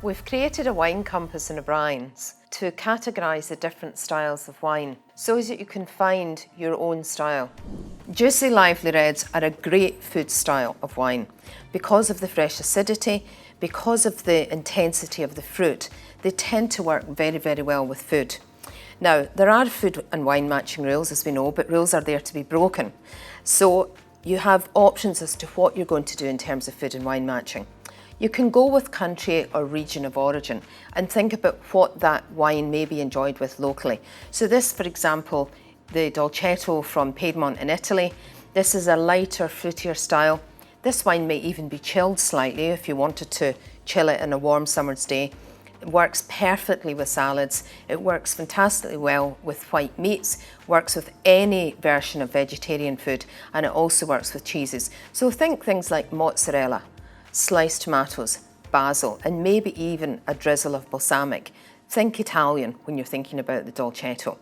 We've created a wine compass in O'Brien's to categorise the different styles of wine so that you can find your own style. Juicy lively reds are a great food style of wine because of the fresh acidity, because of the intensity of the fruit. They tend to work very, very well with food. Now, there are food and wine matching rules, as we know, but rules are there to be broken. So you have options as to what you're going to do in terms of food and wine matching. You can go with country or region of origin and think about what that wine may be enjoyed with locally. So this, for example, the Dolcetto from Piedmont in Italy. This is a lighter, fruitier style. This wine may even be chilled slightly if you wanted to chill it in a warm summer's day. It works perfectly with salads. It works fantastically well with white meats, works with any version of vegetarian food, and it also works with cheeses. So think things like mozzarella, sliced tomatoes, basil, and maybe even a drizzle of balsamic. Think Italian when you're thinking about the Dolcetto.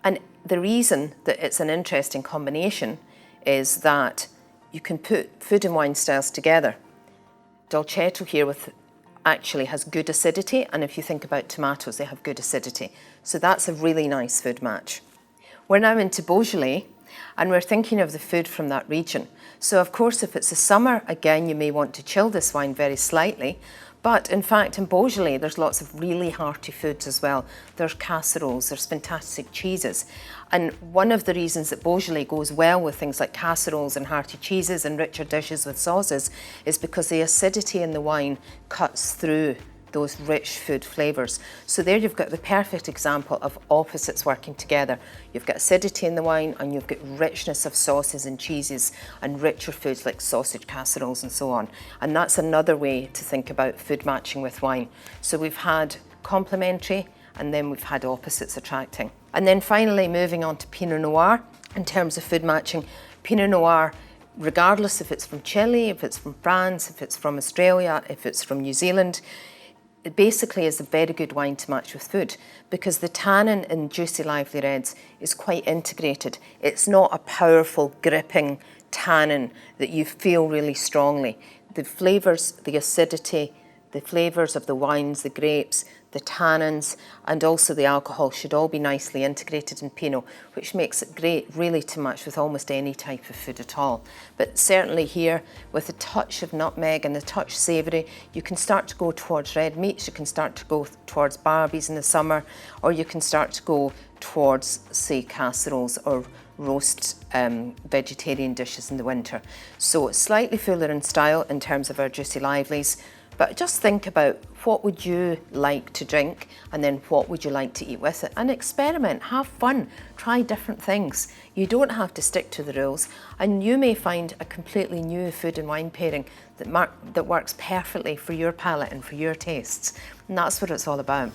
And the reason that it's an interesting combination is that you can put food and wine styles together. Dolcetto here actually has good acidity, and if you think about tomatoes, they have good acidity. So that's a really nice food match. We're now into Beaujolais, and we're thinking of the food from that region. So of course, if it's the summer, again, you may want to chill this wine very slightly. But in fact, in Beaujolais, there's lots of really hearty foods as well. There's casseroles, there's fantastic cheeses. And one of the reasons that Beaujolais goes well with things like casseroles and hearty cheeses and richer dishes with sauces is because the acidity in the wine cuts through those rich food flavours. So there you've got the perfect example of opposites working together. You've got acidity in the wine and you've got richness of sauces and cheeses and richer foods like sausage casseroles and so on. And that's another way to think about food matching with wine. So we've had complementary and then we've had opposites attracting. And then finally moving on to Pinot Noir in terms of food matching. Pinot Noir, regardless if it's from Chile, if it's from France, if it's from Australia, if it's from New Zealand, it basically is a very good wine to match with food because the tannin in juicy lively reds is quite integrated. It's not a powerful gripping tannin that you feel really strongly. The flavours, the acidity, the flavours of the wines, the grapes, the tannins, and also the alcohol should all be nicely integrated in Pinot, which makes it great really to match with almost any type of food at all. But certainly here, with a touch of nutmeg and a touch savoury, you can start to go towards red meats, you can start to go towards barbies in the summer, or you can start to go towards, say, casseroles or roast vegetarian dishes in the winter. So it's slightly fuller in style in terms of our juicy livelies. But just think about what would you like to drink and then what would you like to eat with it, and experiment, have fun, try different things. You don't have to stick to the rules, and you may find a completely new food and wine pairing that works perfectly for your palate and for your tastes. And that's what it's all about.